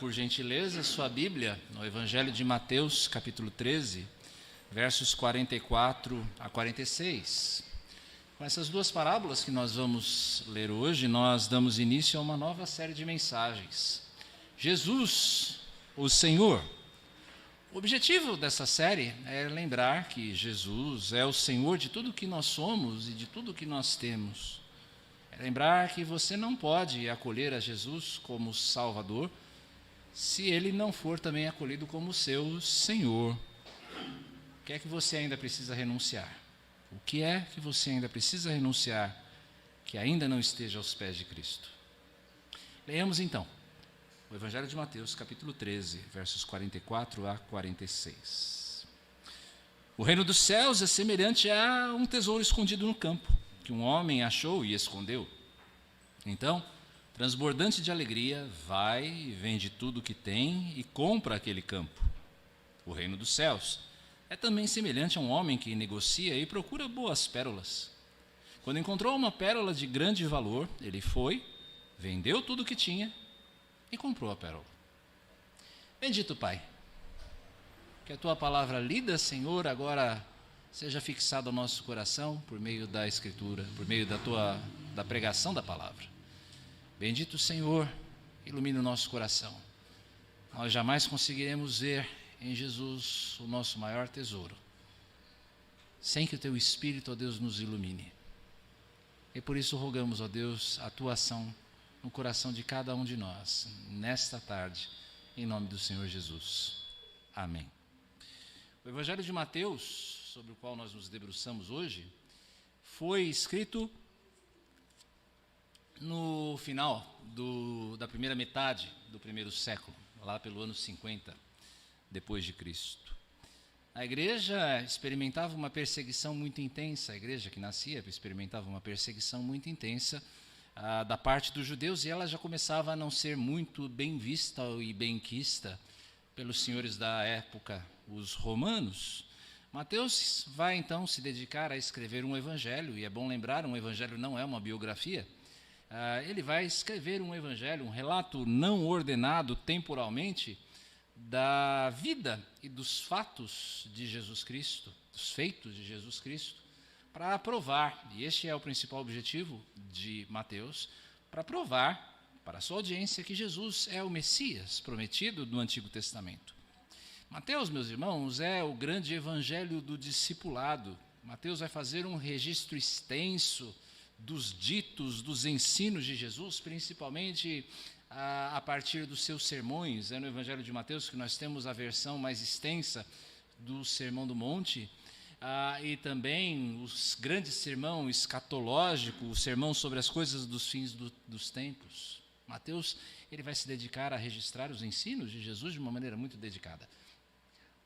por gentileza, sua Bíblia no Evangelho de Mateus, capítulo 13, versos 44 a 46. Com essas duas parábolas que nós vamos ler hoje, nós damos início a uma nova série de mensagens. Jesus, o Senhor. O objetivo dessa série é lembrar que Jesus é o Senhor de tudo que nós somos e de tudo que nós temos. É lembrar que você não pode acolher a Jesus como Salvador se Ele não for também acolhido como seu Senhor. O que é que você ainda precisa renunciar? O que é que você ainda precisa renunciar que ainda não esteja aos pés de Cristo? Leamos então o Evangelho de Mateus, capítulo 13, versos 44 a 46. O reino dos céus é semelhante a um tesouro escondido no campo, que um homem achou e escondeu. Então, transbordante de alegria, vai e vende tudo o que tem e compra aquele campo. O reino dos céus é também semelhante a um homem que negocia e procura boas pérolas. Quando encontrou uma pérola de grande valor, ele foi, vendeu tudo o que tinha e comprou a pérola. Bendito Pai, que a Tua palavra lida, Senhor, agora seja fixado ao nosso coração por meio da Escritura, por meio da pregação da palavra. Bendito Senhor, ilumine o nosso coração. Nós jamais conseguiremos ver em Jesus o nosso maior tesouro, sem que o Teu Espírito, ó Deus, nos ilumine. E por isso rogamos, ó Deus, a Tua ação no coração de cada um de nós, nesta tarde, em nome do Senhor Jesus. Amém. O Evangelho de Mateus, sobre o qual nós nos debruçamos hoje, foi escrito no final da primeira metade do primeiro século, lá pelo ano 50 depois de Cristo. A igreja experimentava uma perseguição muito intensa, a igreja que nascia experimentava uma perseguição muito intensa da parte dos judeus, e ela já começava a não ser muito bem vista e benquista pelos senhores da época, os romanos. Mateus vai então se dedicar a escrever um evangelho, e é bom lembrar, um evangelho não é uma biografia. Ele vai escrever um evangelho, um relato não ordenado temporalmente da vida e dos fatos de Jesus Cristo, dos feitos de Jesus Cristo, para provar, e este é o principal objetivo de Mateus, para provar para a sua audiência que Jesus é o Messias prometido no Antigo Testamento. Mateus, meus irmãos, é o grande evangelho do discipulado. Mateus vai fazer um registro extenso dos ditos, dos ensinos de Jesus, principalmente a partir dos seus sermões. É no Evangelho de Mateus que nós temos a versão mais extensa do Sermão do Monte, e também os grandes sermão escatológico, o sermão sobre as coisas dos fins dos tempos. Mateus, ele vai se dedicar a registrar os ensinos de Jesus de uma maneira muito dedicada.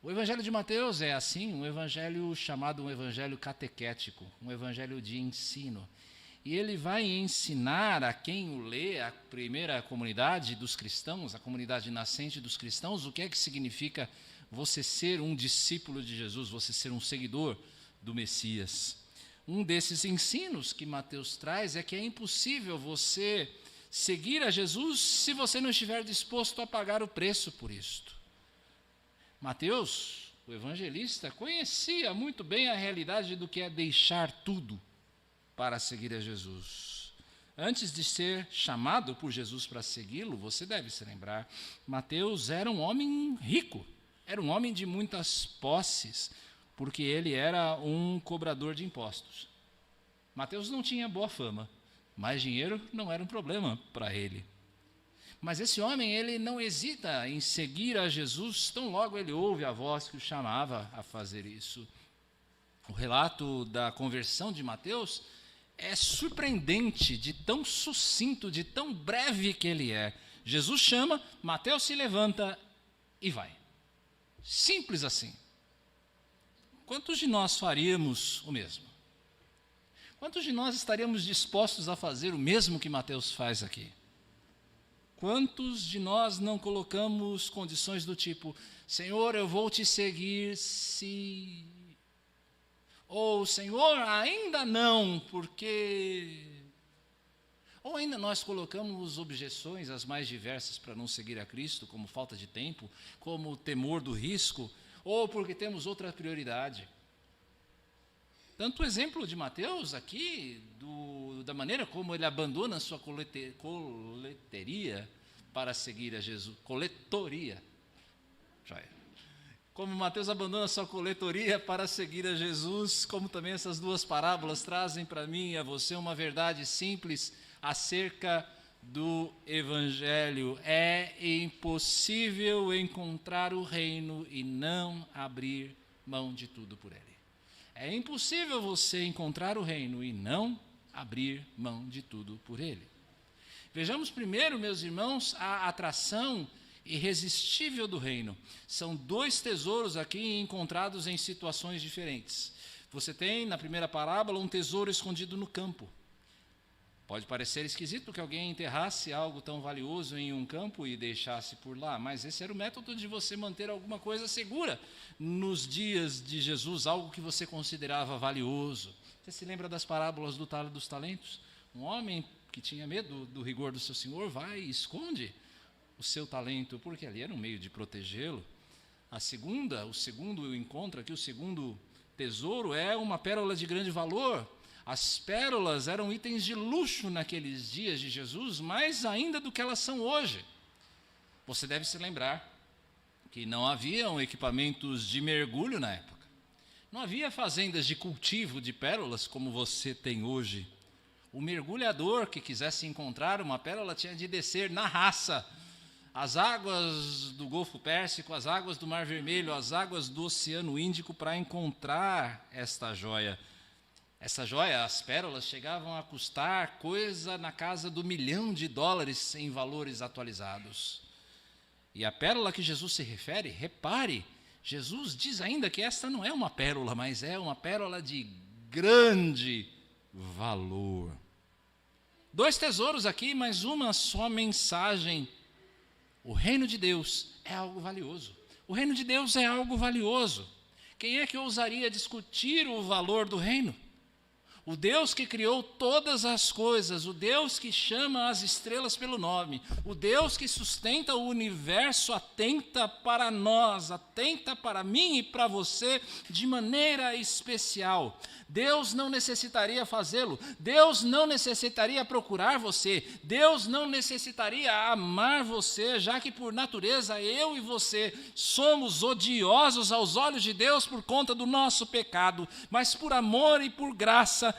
O Evangelho de Mateus é, assim, um evangelho chamado um evangelho catequético, um evangelho de ensino. E ele vai ensinar a quem o lê, a primeira comunidade dos cristãos, a comunidade nascente dos cristãos, o que é que significa você ser um discípulo de Jesus, você ser um seguidor do Messias. Um desses ensinos que Mateus traz é que é impossível você seguir a Jesus se você não estiver disposto a pagar o preço por isto. Mateus, o evangelista, conhecia muito bem a realidade do que é deixar tudo para seguir a Jesus. Antes de ser chamado por Jesus para segui-lo, você deve se lembrar, Mateus era um homem rico, era um homem de muitas posses, porque ele era um cobrador de impostos. Mateus não tinha boa fama, mas dinheiro não era um problema para ele. Mas esse homem, ele não hesita em seguir a Jesus, tão logo ele ouve a voz que o chamava a fazer isso. O relato da conversão de Mateus é surpreendente, de tão sucinto, de tão breve que ele é. Jesus chama, Mateus se levanta e vai. Simples assim. Quantos de nós faríamos o mesmo? Quantos de nós estaríamos dispostos a fazer o mesmo que Mateus faz aqui? Quantos de nós não colocamos condições do tipo, Senhor, eu vou te seguir se... Ou, Senhor, ainda não, porque... Ou ainda nós colocamos objeções as mais diversas para não seguir a Cristo, como falta de tempo, como temor do risco, ou porque temos outra prioridade. Tanto o exemplo de Mateus aqui, da maneira como ele abandona a sua coleteria para seguir a Jesus. Coletoria. Como Mateus abandona a sua coletoria para seguir a Jesus, como também essas duas parábolas trazem para mim e a você uma verdade simples acerca do Evangelho. É impossível encontrar o reino e não abrir mão de tudo por ele. É impossível você encontrar o reino e não abrir mão de tudo por ele. Vejamos primeiro, meus irmãos, a atração irresistível do reino. São dois tesouros aqui encontrados em situações diferentes. Você tem, na primeira parábola, um tesouro escondido no campo. Pode parecer esquisito que alguém enterrasse algo tão valioso em um campo e deixasse por lá, mas esse era o método de você manter alguma coisa segura nos dias de Jesus, algo que você considerava valioso. Você se lembra das parábolas dos talentos? Um homem que tinha medo do rigor do seu senhor vai e esconde o seu talento, porque ali era um meio de protegê-lo. O segundo encontro aqui, o segundo tesouro é uma pérola de grande valor. As pérolas eram itens de luxo naqueles dias de Jesus, mais ainda do que elas são hoje. Você deve se lembrar que não haviam equipamentos de mergulho na época. Não havia fazendas de cultivo de pérolas como você tem hoje. O mergulhador que quisesse encontrar uma pérola tinha de descer na raça as águas do Golfo Pérsico, as águas do Mar Vermelho, as águas do Oceano Índico para encontrar esta joia. Essa joia, as pérolas, chegavam a custar coisa na casa do $1 milhão em valores atualizados. E a pérola que Jesus se refere, repare, Jesus diz ainda que esta não é uma pérola, mas é uma pérola de grande valor. Dois tesouros aqui, mas uma só mensagem. O reino de Deus é algo valioso. O reino de Deus é algo valioso. Quem é que ousaria discutir o valor do reino? O Deus que criou todas as coisas, o Deus que chama as estrelas pelo nome, o Deus que sustenta o universo, atenta para nós, atenta para mim e para você de maneira especial. Deus não necessitaria fazê-lo, Deus não necessitaria procurar você, Deus não necessitaria amar você, já que por natureza eu e você somos odiosos aos olhos de Deus por conta do nosso pecado, mas por amor e por graça,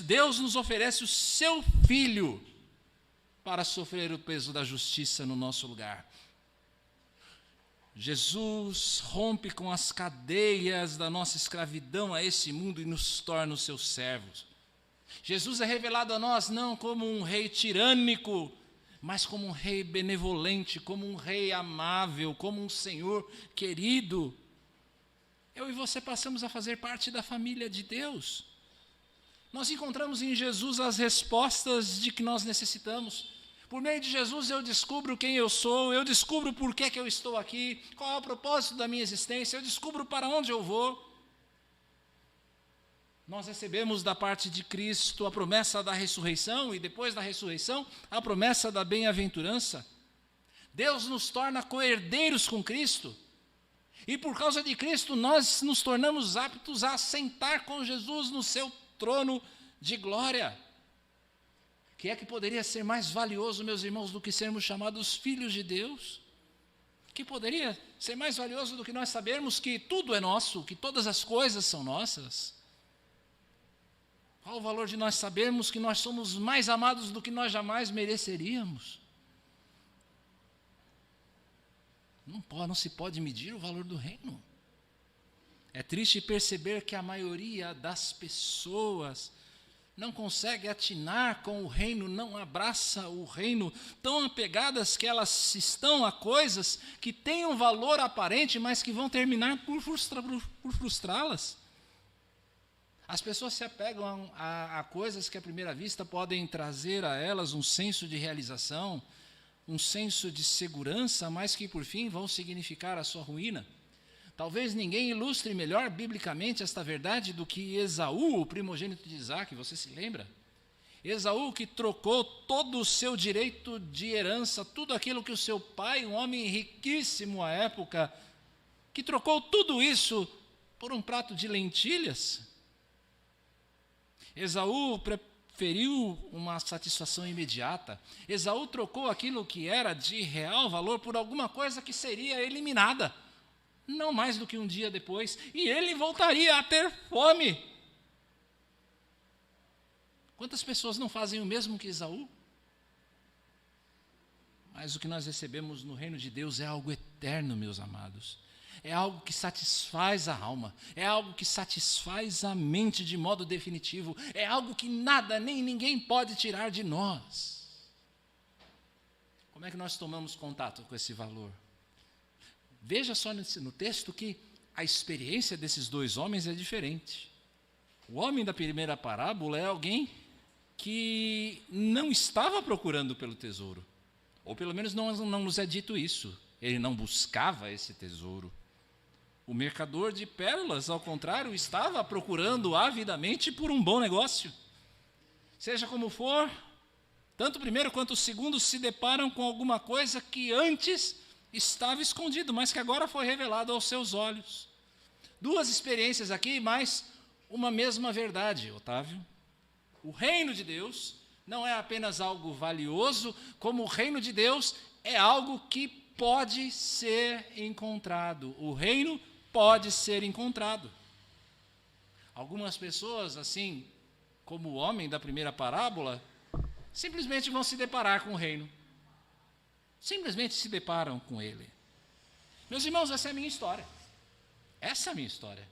Deus nos oferece o seu Filho para sofrer o peso da justiça no nosso lugar. Jesus rompe com as cadeias da nossa escravidão a esse mundo e nos torna os seus servos. Jesus é revelado a nós não como um rei tirânico, mas como um rei benevolente, como um rei amável, como um Senhor querido. Eu e você passamos a fazer parte da família de Deus. Nós encontramos em Jesus as respostas de que nós necessitamos. Por meio de Jesus eu descubro quem eu sou, eu descubro por que eu estou aqui, qual é o propósito da minha existência, eu descubro para onde eu vou. Nós recebemos da parte de Cristo a promessa da ressurreição e depois da ressurreição a promessa da bem-aventurança. Deus nos torna co-herdeiros com Cristo. E por causa de Cristo nós nos tornamos aptos a assentar com Jesus no seu trono de glória. Que é que poderia ser mais valioso, meus irmãos, do que sermos chamados filhos de Deus? Que poderia ser mais valioso do que nós sabermos que tudo é nosso, que todas as coisas são nossas? Qual o valor de nós sabermos que nós somos mais amados do que nós jamais mereceríamos? Não se pode medir o valor do reino. É triste perceber que a maioria das pessoas não consegue atinar com o reino, não abraça o reino, tão apegadas que elas estão a coisas que têm um valor aparente, mas que vão terminar por frustrá-las. As pessoas se apegam a coisas que à primeira vista podem trazer a elas um senso de realização, um senso de segurança, mas que por fim vão significar a sua ruína. Talvez ninguém ilustre melhor biblicamente esta verdade do que Esaú, o primogênito de Isaac, você se lembra? Esaú que trocou todo o seu direito de herança, tudo aquilo que o seu pai, um homem riquíssimo à época, que trocou tudo isso por um prato de lentilhas. Esaú preferiu uma satisfação imediata. Esaú trocou aquilo que era de real valor por alguma coisa que seria eliminada, não mais do que um dia depois, e ele voltaria a ter fome. Quantas pessoas não fazem o mesmo que Esaú? Mas o que nós recebemos no reino de Deus é algo eterno, meus amados. É algo que satisfaz a alma, é algo que satisfaz a mente de modo definitivo, é algo que nada nem ninguém pode tirar de nós. Como é que nós tomamos contato com esse valor? Veja só no texto que a experiência desses dois homens é diferente. O homem da primeira parábola é alguém que não estava procurando pelo tesouro, ou pelo menos não nos é dito isso. Ele não buscava esse tesouro. O mercador de pérolas, ao contrário, estava procurando avidamente por um bom negócio. Seja como for, tanto o primeiro quanto o segundo se deparam com alguma coisa que antes estava escondido, mas que agora foi revelado aos seus olhos. Duas experiências aqui, mas uma mesma verdade, Otávio. O reino de Deus não é apenas algo valioso, como o reino de Deus é algo que pode ser encontrado. O reino pode ser encontrado. Algumas pessoas, assim como o homem da primeira parábola, simplesmente vão se deparar com o reino. Simplesmente se deparam com ele. Meus irmãos, essa é a minha história. Essa é a minha história.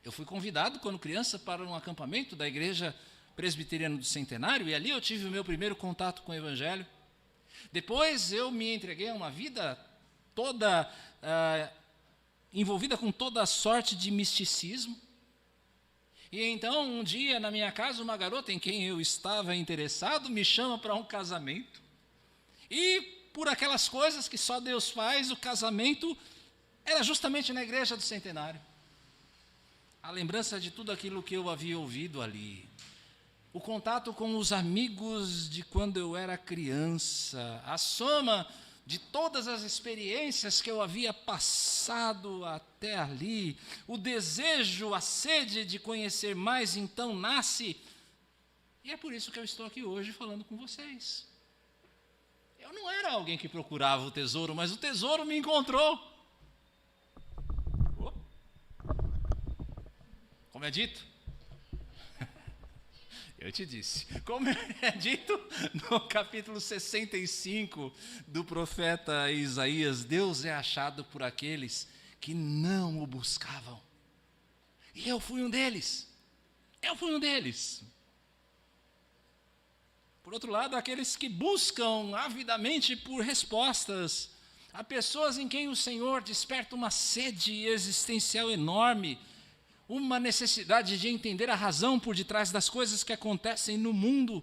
Eu fui convidado, quando criança, para um acampamento da Igreja Presbiteriana do Centenário, e ali eu tive o meu primeiro contato com o Evangelho. Depois eu me entreguei a uma vida toda envolvida com toda a sorte de misticismo. E então, um dia, na minha casa, uma garota em quem eu estava interessado me chama para um casamento. E, por aquelas coisas que só Deus faz, o casamento era justamente na Igreja do Centenário. A lembrança de tudo aquilo que eu havia ouvido ali. O contato com os amigos de quando eu era criança. A soma de todas as experiências que eu havia passado até ali. O desejo, a sede de conhecer mais, então nasce. E é por isso que eu estou aqui hoje falando com vocês. Eu não era alguém que procurava o tesouro, mas o tesouro me encontrou. Como é dito? Eu te disse. Como é dito no capítulo 65 do profeta Isaías, Deus é achado por aqueles que não o buscavam. E eu fui um deles. Eu fui um deles. Por outro lado, aqueles que buscam avidamente por respostas. Há pessoas em quem o Senhor desperta uma sede existencial enorme, uma necessidade de entender a razão por detrás das coisas que acontecem no mundo.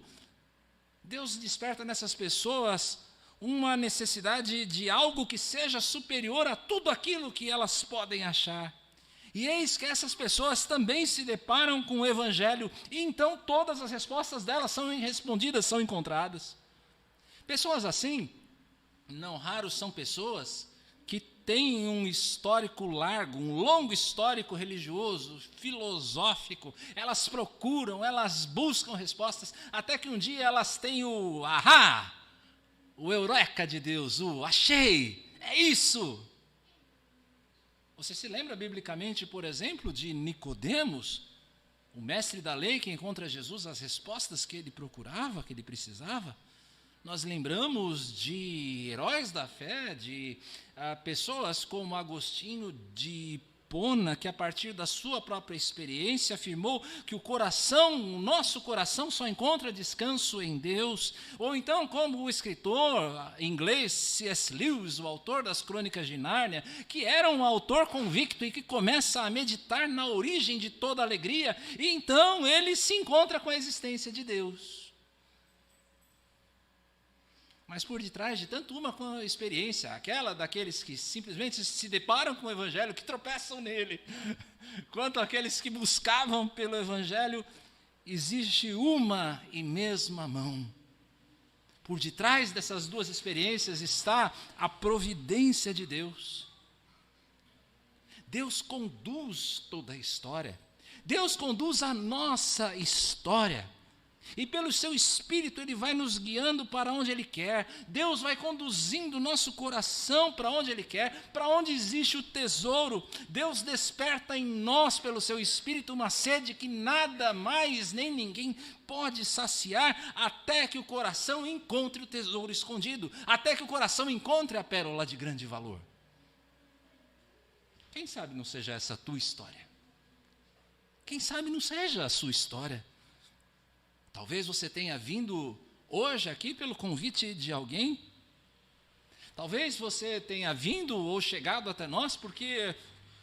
Deus desperta nessas pessoas uma necessidade de algo que seja superior a tudo aquilo que elas podem achar. E eis que essas pessoas também se deparam com o Evangelho, e então todas as respostas delas são respondidas, são encontradas. Pessoas assim, não raros são pessoas que têm um histórico largo, um longo histórico religioso, filosófico. Elas procuram, elas buscam respostas, até que um dia elas têm o ahá, o eureka de Deus, o achei, é isso. Você se lembra biblicamente, por exemplo, de Nicodemos, o mestre da lei que encontra Jesus as respostas que ele procurava, que ele precisava? Nós lembramos de heróis da fé, de pessoas como Agostinho de Hipona, que a partir da sua própria experiência afirmou que o nosso coração só encontra descanso em Deus. Ou então como o escritor inglês C.S. Lewis, o autor das Crônicas de Nárnia, que era um autor convicto e que começa a meditar na origem de toda alegria, e então ele se encontra com a existência de Deus. Mas por detrás de tanto uma experiência, aquela daqueles que simplesmente se deparam com o Evangelho, que tropeçam nele, quanto aqueles que buscavam pelo Evangelho, existe uma e mesma mão. Por detrás dessas duas experiências está a providência de Deus. Deus conduz toda a história. Deus conduz a nossa história. E pelo seu Espírito Ele vai nos guiando para onde Ele quer. Deus vai conduzindo o nosso coração para onde Ele quer, para onde existe o tesouro. Deus desperta em nós, pelo seu Espírito, uma sede que nada mais nem ninguém pode saciar, até que o coração encontre o tesouro escondido, até que o coração encontre a pérola de grande valor. Quem sabe não seja essa a tua história? Quem sabe não seja a sua história? Talvez você tenha vindo hoje aqui pelo convite de alguém. Talvez você tenha vindo ou chegado até nós porque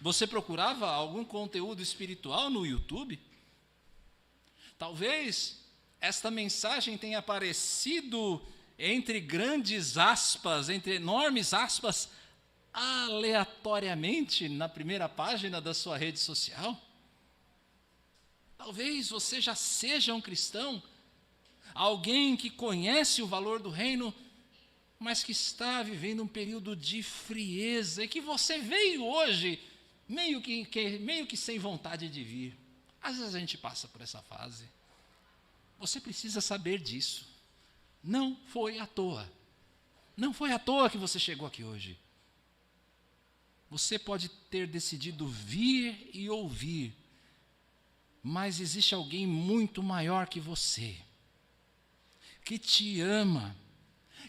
você procurava algum conteúdo espiritual no YouTube. Talvez esta mensagem tenha aparecido entre grandes aspas, entre enormes aspas, aleatoriamente na primeira página da sua rede social. Talvez você já seja um cristão, alguém que conhece o valor do reino, mas que está vivendo um período de frieza, e que você veio hoje meio que sem vontade de vir. Às vezes a gente passa por essa fase. Você precisa saber disso. Não foi à toa. Não foi à toa que você chegou aqui hoje. Você pode ter decidido vir e ouvir, mas existe alguém muito maior que você, que te ama,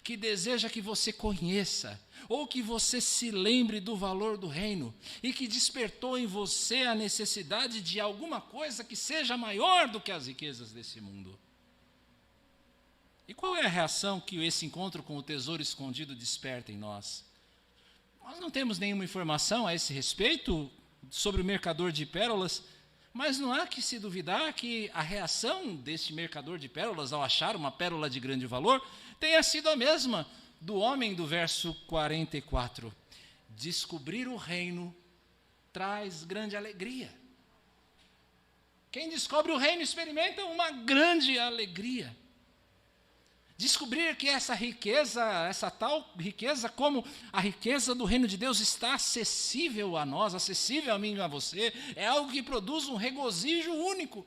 que deseja que você conheça, ou que você se lembre do valor do reino, e que despertou em você a necessidade de alguma coisa que seja maior do que as riquezas desse mundo. E qual é a reação que esse encontro com o tesouro escondido desperta em nós? Nós não temos nenhuma informação a esse respeito sobre o mercador de pérolas, mas não há que se duvidar que a reação deste mercador de pérolas ao achar uma pérola de grande valor tenha sido a mesma do homem do verso 44. Descobrir o reino traz grande alegria. Quem descobre o reino experimenta uma grande alegria. Descobrir que essa riqueza, essa tal riqueza, como a riqueza do reino de Deus, está acessível a nós, acessível a mim e a você, é algo que produz um regozijo único.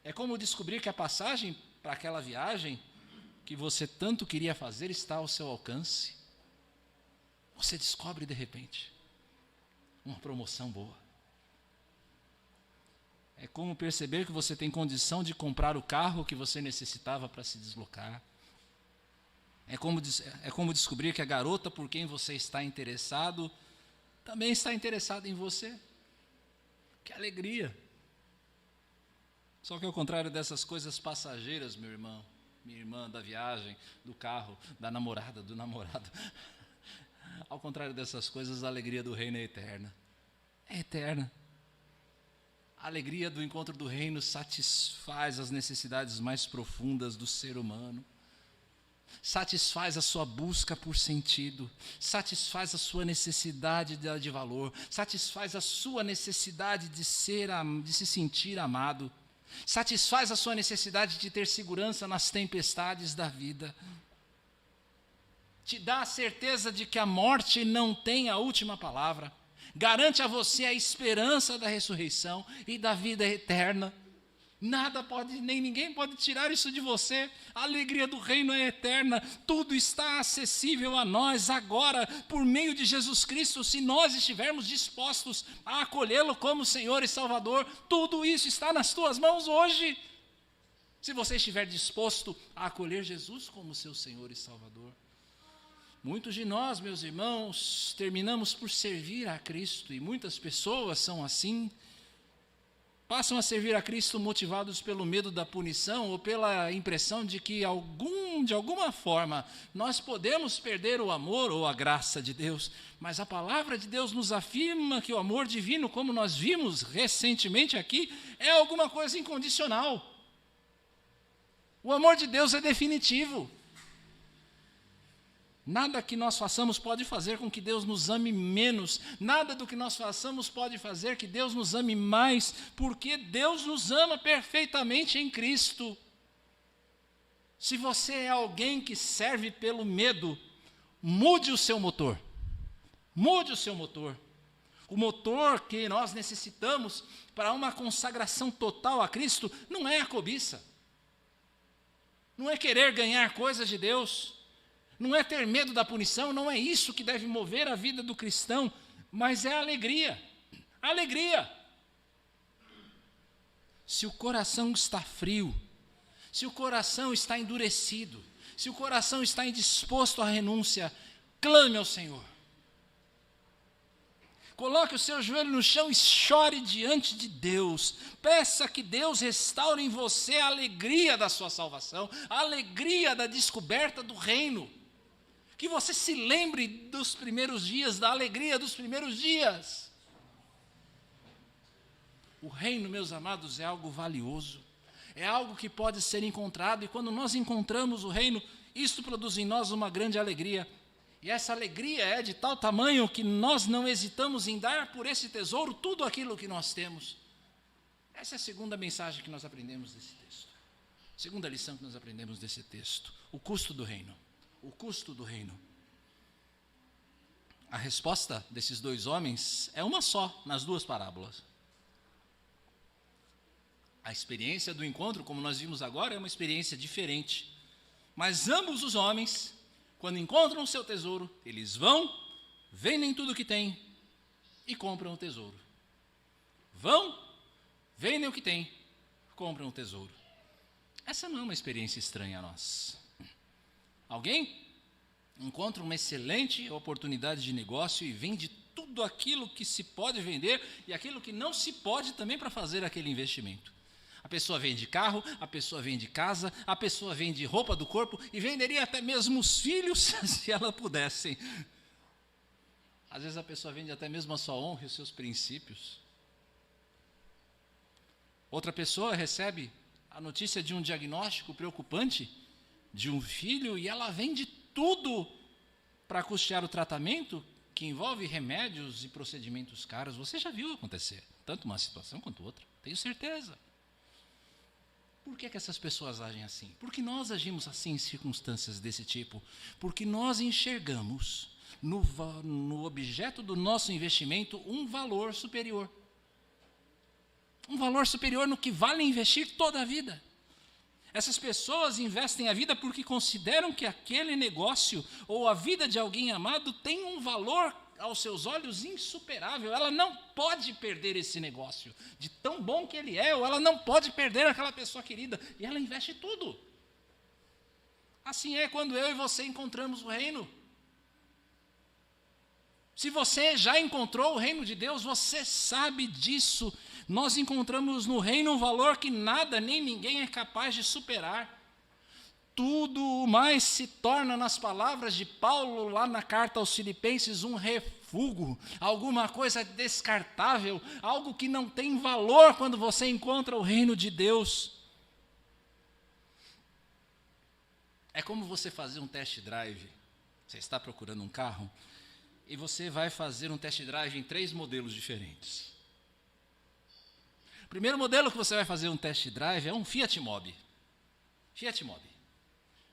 É como descobrir que a passagem para aquela viagem que você tanto queria fazer está ao seu alcance. Você descobre de repente uma promoção boa. É como perceber que você tem condição de comprar o carro que você necessitava para se deslocar. É como descobrir que a garota por quem você está interessado também está interessada em você. Que alegria! Só que ao contrário dessas coisas passageiras, meu irmão, minha irmã, da viagem, do carro, da namorada, do namorado, ao contrário dessas coisas, a alegria do reino é eterna. É eterna. A alegria do encontro do reino satisfaz as necessidades mais profundas do ser humano, satisfaz a sua busca por sentido, satisfaz a sua necessidade de valor, satisfaz a sua necessidade de se sentir amado, satisfaz a sua necessidade de ter segurança nas tempestades da vida, te dá a certeza de que a morte não tem a última palavra, garante a você a esperança da ressurreição e da vida eterna. Nada pode, nem ninguém pode tirar isso de você. A alegria do reino é eterna. Tudo está acessível a nós agora, por meio de Jesus Cristo, se nós estivermos dispostos a acolhê-lo como Senhor e Salvador. Tudo isso está nas tuas mãos hoje. Se você estiver disposto a acolher Jesus como seu Senhor e Salvador. Muitos de nós, meus irmãos, terminamos por servir a Cristo, e muitas pessoas são assim, passam a servir a Cristo motivados pelo medo da punição ou pela impressão de que de alguma forma nós podemos perder o amor ou a graça de Deus, mas a palavra de Deus nos afirma que o amor divino, como nós vimos recentemente aqui, é alguma coisa incondicional. O amor de Deus é definitivo. Nada que nós façamos pode fazer com que Deus nos ame menos. Nada do que nós façamos pode fazer que Deus nos ame mais, porque Deus nos ama perfeitamente em Cristo. Se você é alguém que serve pelo medo, mude o seu motor. Mude o seu motor. O motor que nós necessitamos para uma consagração total a Cristo não é a cobiça. Não é querer ganhar coisas de Deus. Não é ter medo da punição. Não é isso que deve mover a vida do cristão. Mas é a alegria. A alegria. Se o coração está frio, se o coração está endurecido, se o coração está indisposto à renúncia, clame ao Senhor. Coloque o seu joelho no chão e chore diante de Deus. Peça que Deus restaure em você a alegria da sua salvação, a alegria da descoberta do reino. Que você se lembre dos primeiros dias, da alegria dos primeiros dias. O reino, meus amados, é algo valioso. É algo que pode ser encontrado, e quando nós encontramos o reino, isto produz em nós uma grande alegria. E essa alegria é de tal tamanho que nós não hesitamos em dar por esse tesouro tudo aquilo que nós temos. Essa é a segunda mensagem que nós aprendemos desse texto. Segunda lição que nós aprendemos desse texto. O custo do reino. O custo do reino. A resposta desses dois homens é uma só nas duas parábolas. A experiência do encontro, como nós vimos agora, é uma experiência diferente. Mas ambos os homens, quando encontram o seu tesouro, eles vão, vendem tudo o que têm e compram o tesouro. Vão, vendem o que têm, compram o tesouro. Essa não é uma experiência estranha a nós. Alguém encontra uma excelente oportunidade de negócio e vende tudo aquilo que se pode vender e aquilo que não se pode também para fazer aquele investimento. A pessoa vende carro, a pessoa vende casa, a pessoa vende roupa do corpo e venderia até mesmo os filhos se ela pudesse. Às vezes a pessoa vende até mesmo a sua honra e os seus princípios. Outra pessoa recebe a notícia de um diagnóstico preocupante de um filho e ela vende tudo para custear o tratamento, que envolve remédios e procedimentos caros. Você já viu acontecer, tanto uma situação quanto outra, tenho certeza. Por que essas pessoas agem assim? Porque nós agimos assim em circunstâncias desse tipo. Porque nós enxergamos no objeto do nosso investimento um valor superior. Um valor superior no que vale investir toda a vida. Essas pessoas investem a vida porque consideram que aquele negócio ou a vida de alguém amado tem um valor aos seus olhos insuperável. Ela não pode perder esse negócio, de tão bom que ele é, ou ela não pode perder aquela pessoa querida, e ela investe tudo. Assim é quando eu e você encontramos o reino. Se você já encontrou o reino de Deus, você sabe disso. Nós encontramos no reino um valor que nada nem ninguém é capaz de superar. Tudo mais se torna, nas palavras de Paulo, lá na carta aos Filipenses, um refúgio, alguma coisa descartável, algo que não tem valor quando você encontra o reino de Deus. É como você fazer um test drive. Você está procurando um carro e você vai fazer um test drive em 3 modelos diferentes. O primeiro modelo que você vai fazer um test drive é um Fiat Mobi. Fiat Mobi.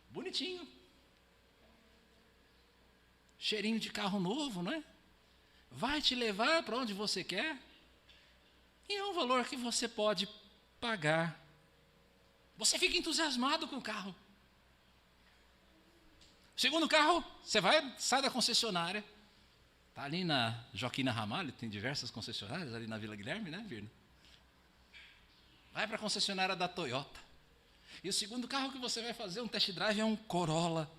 Bonitinho. Cheirinho de carro novo, não é? Vai te levar para onde você quer. E é um valor que você pode pagar. Você fica entusiasmado com o carro. Segundo carro, você sai da concessionária. Está ali na Joaquina Ramalho, tem diversas concessionárias ali na Vila Guilherme, né, Virna? Vai para a concessionária da Toyota. E o segundo carro que você vai fazer um test drive é um Corolla.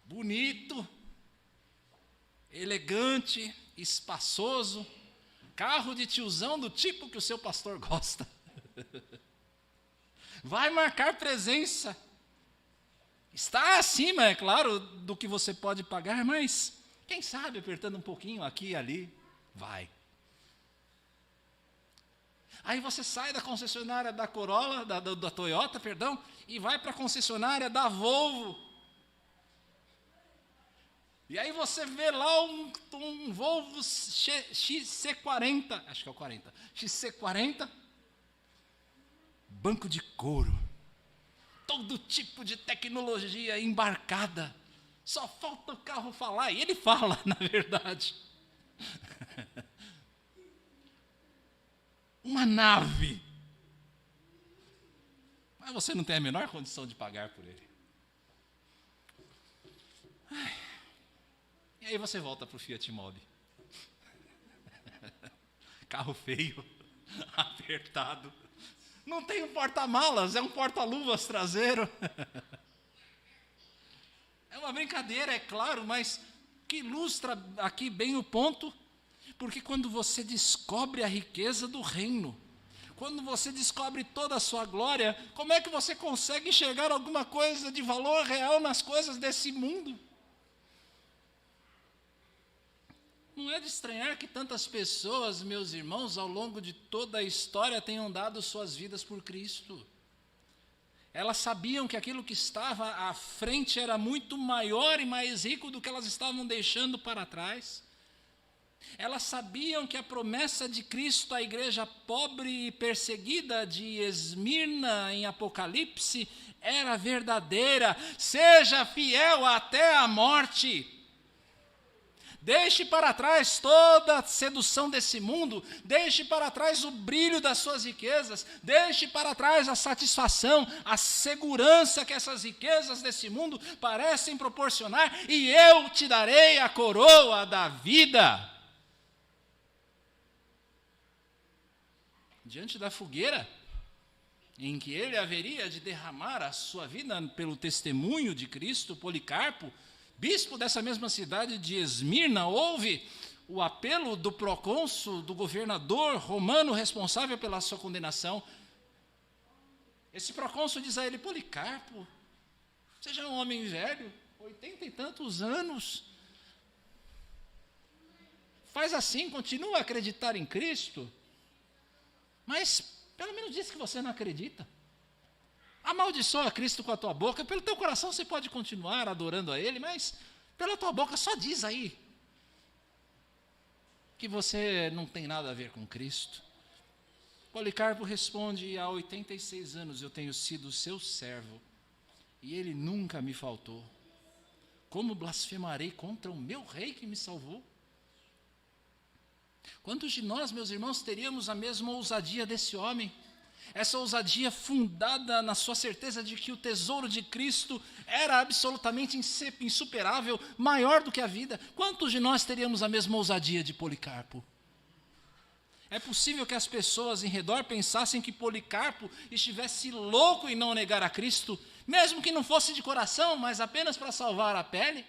Bonito, elegante, espaçoso, carro de tiozão do tipo que o seu pastor gosta. Vai marcar presença. Está acima, é claro, do que você pode pagar, mas quem sabe apertando um pouquinho aqui e ali, vai. Aí você sai da concessionária da Corolla, da Toyota, perdão, e vai para a concessionária da Volvo. E aí você vê lá um Volvo XC40, acho que é o 40, XC40, banco de couro, todo tipo de tecnologia embarcada, só falta o carro falar, e ele fala, na verdade. Uma nave. Mas você não tem a menor condição de pagar por ele. E aí você volta para o Fiat Mobi. Carro feio, apertado. Não tem um porta-malas, é um porta-luvas traseiro. É uma brincadeira, é claro, mas que ilustra aqui bem o ponto, porque quando você descobre a riqueza do reino, quando você descobre toda a sua glória, como é que você consegue enxergar alguma coisa de valor real nas coisas desse mundo? Não é de estranhar que tantas pessoas, meus irmãos, ao longo de toda a história tenham dado suas vidas por Cristo. Elas sabiam que aquilo que estava à frente era muito maior e mais rico do que elas estavam deixando para trás. Elas sabiam que a promessa de Cristo à igreja pobre e perseguida de Esmirna em Apocalipse era verdadeira. Seja fiel até a morte. Deixe para trás toda a sedução desse mundo, deixe para trás o brilho das suas riquezas, deixe para trás a satisfação, a segurança que essas riquezas desse mundo parecem proporcionar, e eu te darei a coroa da vida. Diante da fogueira, em que ele haveria de derramar a sua vida pelo testemunho de Cristo, Policarpo, bispo dessa mesma cidade de Esmirna, ouve o apelo do procônsul, do governador romano responsável pela sua condenação. Esse procônsul diz a ele: Policarpo, você já é um homem velho, 80 e tantos anos, faz assim, continua a acreditar em Cristo, mas pelo menos diz que você não acredita. Amaldiçoa Cristo com a tua boca, pelo teu coração você pode continuar adorando a Ele, mas pela tua boca só diz aí que você não tem nada a ver com Cristo. Policarpo responde: há 86 anos eu tenho sido seu servo, e Ele nunca me faltou. Como blasfemarei contra o meu rei que me salvou? Quantos de nós, meus irmãos, teríamos a mesma ousadia desse homem? Essa ousadia fundada na sua certeza de que o tesouro de Cristo era absolutamente insuperável, maior do que a vida. Quantos de nós teríamos a mesma ousadia de Policarpo? É possível que as pessoas em redor pensassem que Policarpo estivesse louco em não negar a Cristo, mesmo que não fosse de coração, mas apenas para salvar a pele?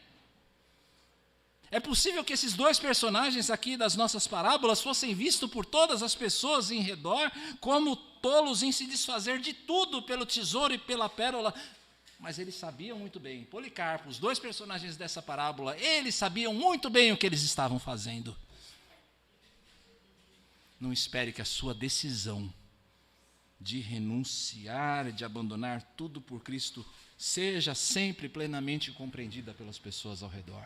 É possível que esses dois personagens aqui das nossas parábolas fossem vistos por todas as pessoas em redor como tolos em se desfazer de tudo pelo tesouro e pela pérola. Mas eles sabiam muito bem, Policarpo, os dois personagens dessa parábola, eles sabiam muito bem o que eles estavam fazendo. Não espere que a sua decisão de renunciar, de abandonar tudo por Cristo, seja sempre plenamente compreendida pelas pessoas ao redor.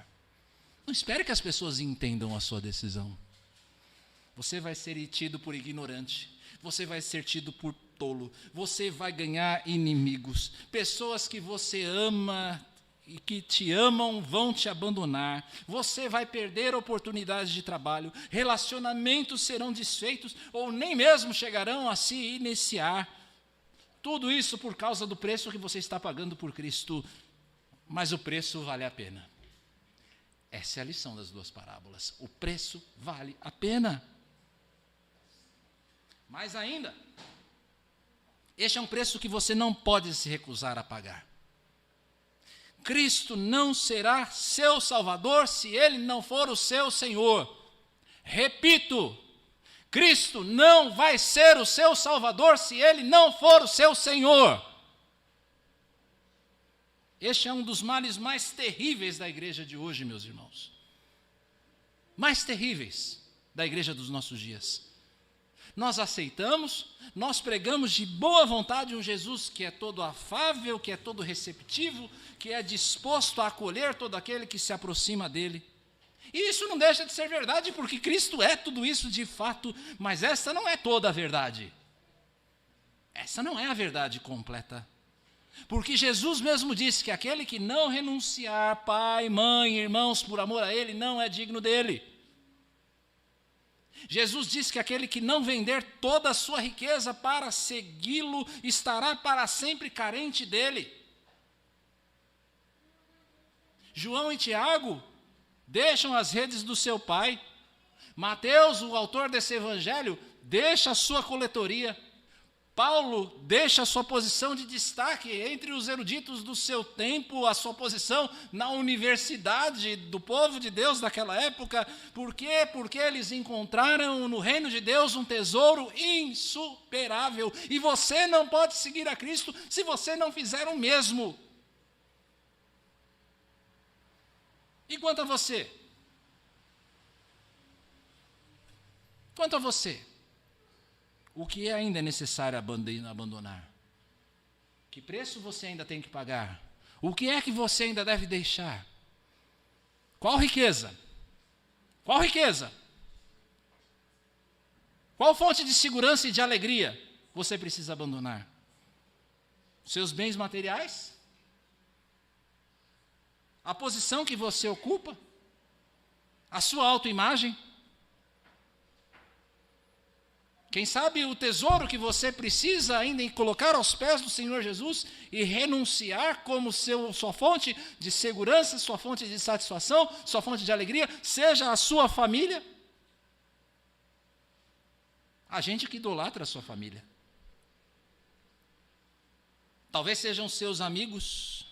Não espere que as pessoas entendam a sua decisão. Você vai ser tido por ignorante, você vai ser tido por tolo, você vai ganhar inimigos, pessoas que você ama e que te amam vão te abandonar, você vai perder oportunidades de trabalho, relacionamentos serão desfeitos ou nem mesmo chegarão a se iniciar. Tudo isso por causa do preço que você está pagando por Cristo, mas o preço vale a pena. Essa é a lição das duas parábolas. O preço vale a pena. Mais ainda, este é um preço que você não pode se recusar a pagar. Cristo não será seu Salvador se Ele não for o seu Senhor. Repito, Cristo não vai ser o seu Salvador se Ele não for o seu Senhor. Este é um dos males mais terríveis da igreja de hoje, meus irmãos. Mais terríveis da igreja dos nossos dias. nós aceitamos, nós pregamos de boa vontade um Jesus que é todo afável, que é todo receptivo, que é disposto a acolher todo aquele que se aproxima dele. E isso não deixa de ser verdade, porque Cristo é tudo isso de fato, mas essa não é toda a verdade. Essa não é a verdade completa. Porque Jesus mesmo disse que aquele que não renunciar pai, mãe, irmãos, por amor a ele, não é digno dele. Jesus disse que aquele que não vender toda a sua riqueza para segui-lo, estará para sempre carente dele. João e Tiago deixam as redes do seu pai. Mateus, o autor desse evangelho, deixa a sua coletoria. Paulo deixa a sua posição de destaque entre os eruditos do seu tempo, a sua posição na universidade do povo de Deus daquela época. Por quê? Porque eles encontraram no reino de Deus um tesouro insuperável. E você não pode seguir a Cristo se você não fizer o mesmo. E quanto a você? Quanto a você? O que ainda é necessário abandonar? Que preço você ainda tem que pagar? O que é que você ainda deve deixar? Qual riqueza? Qual riqueza? Qual fonte de segurança e de alegria você precisa abandonar? Seus bens materiais? A posição que você ocupa? A sua autoimagem? Quem sabe o tesouro que você precisa ainda em colocar aos pés do Senhor Jesus e renunciar como sua fonte de segurança, sua fonte de satisfação, sua fonte de alegria, seja a sua família? A gente que idolatra a sua família. Talvez sejam seus amigos,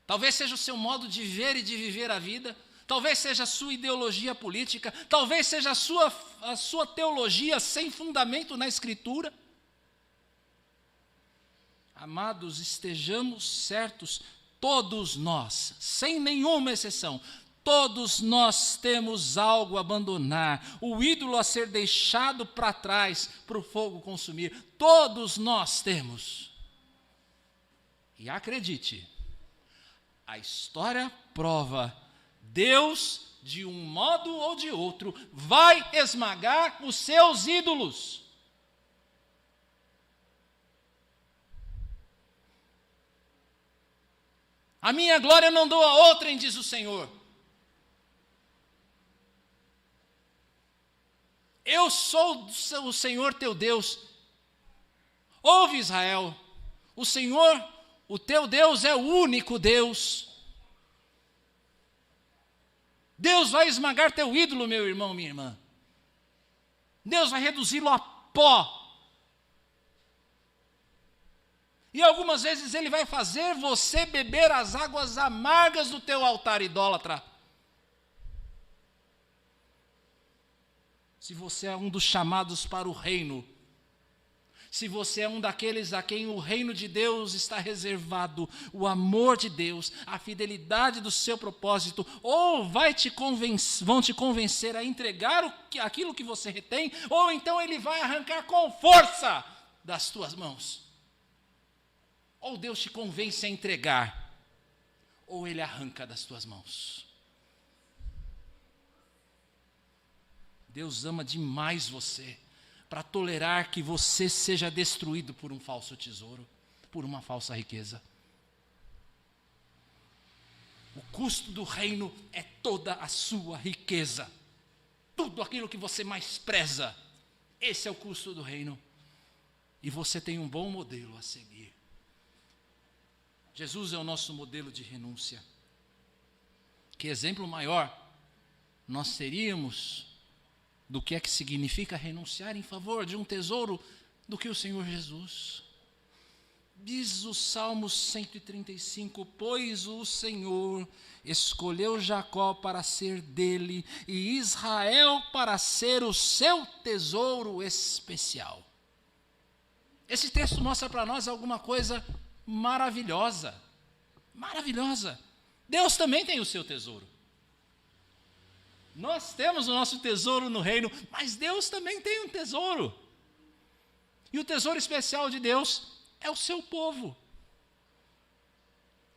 talvez seja o seu modo de ver e de viver a vida, talvez seja a sua ideologia política, talvez seja a sua teologia sem fundamento na Escritura. Amados, estejamos certos, todos nós, sem nenhuma exceção, todos nós temos algo a abandonar, o ídolo a ser deixado para trás, para o fogo consumir. Todos nós temos. E acredite, a história prova, Deus, de um modo ou de outro, vai esmagar os seus ídolos. A minha glória não dou a outrem, diz o Senhor. Eu sou o Senhor teu Deus. Ouve, Israel, o Senhor, o teu Deus é o único Deus. Deus vai esmagar teu ídolo, meu irmão, minha irmã. Deus vai reduzi-lo a pó. E algumas vezes Ele vai fazer você beber as águas amargas do teu altar idólatra. Se você é um dos chamados para o reino, se você é um daqueles a quem o reino de Deus está reservado, o amor de Deus, a fidelidade do seu propósito, ou vão te convencer a entregar aquilo que você retém, ou então Ele vai arrancar com força das tuas mãos. Ou Deus te convence a entregar, ou Ele arranca das tuas mãos. Deus ama demais você, para tolerar que você seja destruído por um falso tesouro, por uma falsa riqueza. O custo do reino é toda a sua riqueza. Tudo aquilo que você mais preza, esse é o custo do reino. E você tem um bom modelo a seguir. Jesus é o nosso modelo de renúncia. Que exemplo maior nós teríamos do que é que significa renunciar em favor de um tesouro do que o Senhor Jesus. Diz o Salmo 135, pois o Senhor escolheu Jacó para ser dele e Israel para ser o seu tesouro especial. Esse texto mostra para nós alguma coisa maravilhosa, maravilhosa. Deus também tem o seu tesouro. Nós temos o nosso tesouro no reino, mas Deus também tem um tesouro. E o tesouro especial de Deus é o seu povo.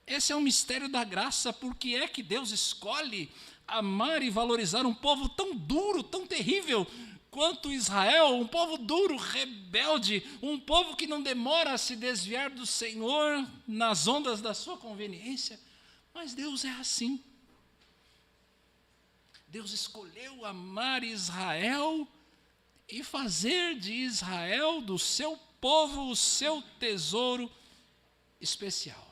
Esse é o mistério da graça. Por que é que Deus escolhe amar e valorizar um povo tão duro, tão terrível quanto Israel, um povo duro, rebelde, um povo que não demora a se desviar do Senhor nas ondas da sua conveniência? Mas Deus é assim. Deus escolheu amar Israel e fazer de Israel, do seu povo, o seu tesouro especial.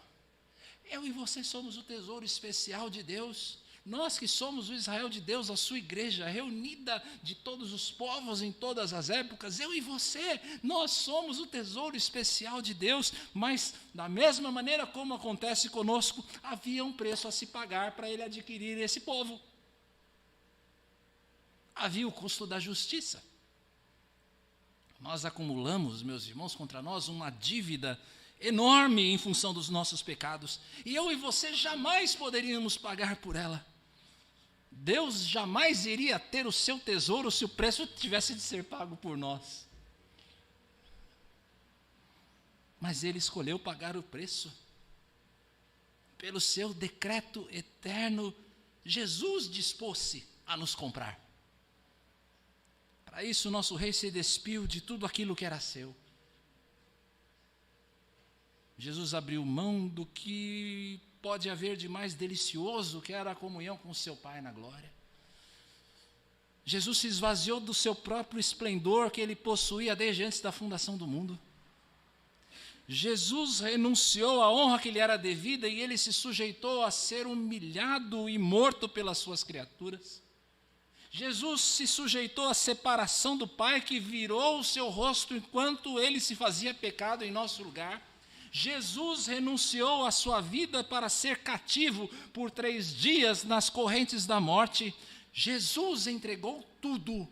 Eu e você somos o tesouro especial de Deus. Nós que somos o Israel de Deus, a sua igreja reunida de todos os povos em todas as épocas, eu e você, nós somos o tesouro especial de Deus, mas da mesma maneira como acontece conosco, havia um preço a se pagar para ele adquirir esse povo. Havia o custo da justiça. Nós acumulamos, meus irmãos, contra nós uma dívida enorme em função dos nossos pecados, e eu e você jamais poderíamos pagar por ela. Deus jamais iria ter o seu tesouro se o preço tivesse de ser pago por nós. Mas Ele escolheu pagar o preço. Pelo seu decreto eterno, Jesus dispôs-se a nos comprar. Para isso, nosso Rei se despiu de tudo aquilo que era seu. Jesus abriu mão do que pode haver de mais delicioso, que era a comunhão com o seu Pai na glória. Jesus se esvaziou do seu próprio esplendor que ele possuía desde antes da fundação do mundo. Jesus renunciou à honra que lhe era devida e ele se sujeitou a ser humilhado e morto pelas suas criaturas. Jesus se sujeitou à separação do Pai, que virou o seu rosto enquanto ele se fazia pecado em nosso lugar. Jesus renunciou à sua vida para ser cativo por 3 dias nas correntes da morte. Jesus entregou tudo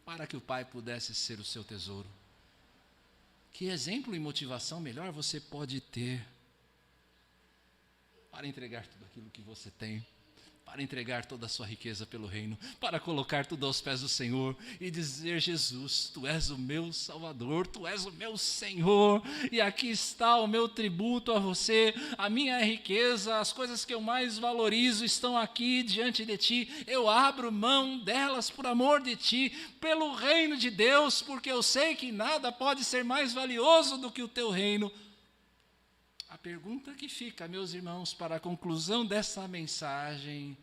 para que o Pai pudesse ser o seu tesouro. Que exemplo e motivação melhor você pode ter para entregar tudo aquilo que você tem, para entregar toda a sua riqueza pelo reino, para colocar tudo aos pés do Senhor e dizer: Jesus, Tu és o meu Salvador, Tu és o meu Senhor, e aqui está o meu tributo a você, a minha riqueza, as coisas que eu mais valorizo estão aqui diante de Ti, eu abro mão delas por amor de Ti, pelo reino de Deus, porque eu sei que nada pode ser mais valioso do que o Teu reino. A pergunta que fica, meus irmãos, para a conclusão dessa mensagem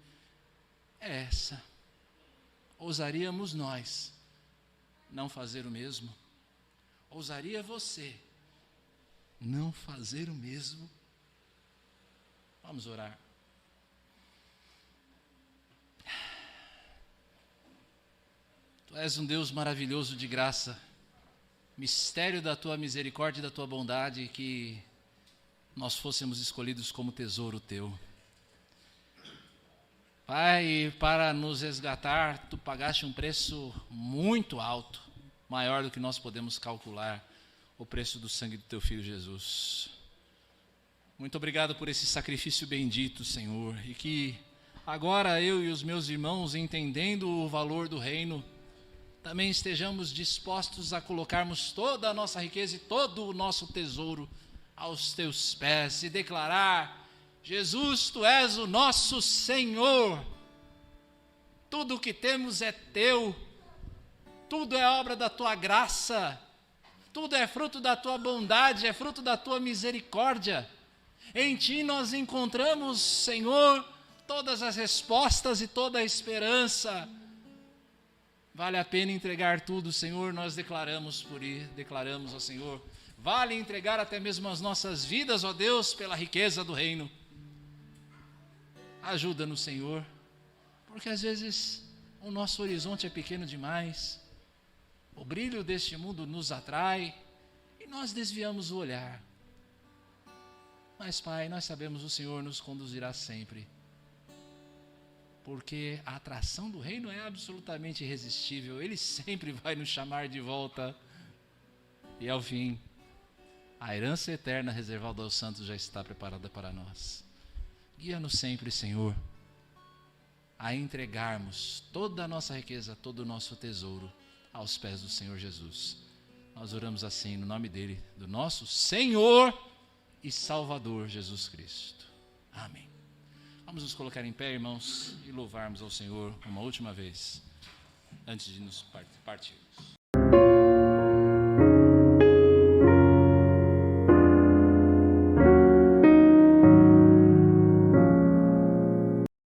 é essa: ousaríamos nós não fazer o mesmo? Ousaria você não fazer o mesmo? Vamos orar. Tu és um Deus maravilhoso de graça, mistério da Tua misericórdia e da Tua bondade, que nós fôssemos escolhidos como tesouro Teu. Pai, para nos resgatar, Tu pagaste um preço muito alto, maior do que nós podemos calcular, o preço do sangue do Teu Filho Jesus. Muito obrigado por esse sacrifício bendito, Senhor, e que agora eu e os meus irmãos, entendendo o valor do reino, também estejamos dispostos a colocarmos toda a nossa riqueza e todo o nosso tesouro aos Teus pés e declarar: Jesus, Tu és o nosso Senhor, tudo o que temos é Teu, tudo é obra da Tua graça, tudo é fruto da Tua bondade, é fruto da Tua misericórdia. Em Ti nós encontramos, Senhor, todas as respostas e toda a esperança. Vale a pena entregar tudo, Senhor, nós declaramos ao Senhor. Vale entregar até mesmo as nossas vidas, ó Deus, pela riqueza do reino. Ajuda-nos, Senhor, porque às vezes o nosso horizonte é pequeno demais, o brilho deste mundo nos atrai e nós desviamos o olhar. Mas, Pai, nós sabemos que o Senhor nos conduzirá sempre, porque a atração do reino é absolutamente irresistível, Ele sempre vai nos chamar de volta, e ao fim, a herança eterna reservada aos santos já está preparada para nós. Guia-nos sempre, Senhor, a entregarmos toda a nossa riqueza, todo o nosso tesouro aos pés do Senhor Jesus. Nós oramos assim no nome dele, do nosso Senhor e Salvador Jesus Cristo. Amém. Vamos nos colocar em pé, irmãos, e louvarmos ao Senhor uma última vez, antes de nos partirmos.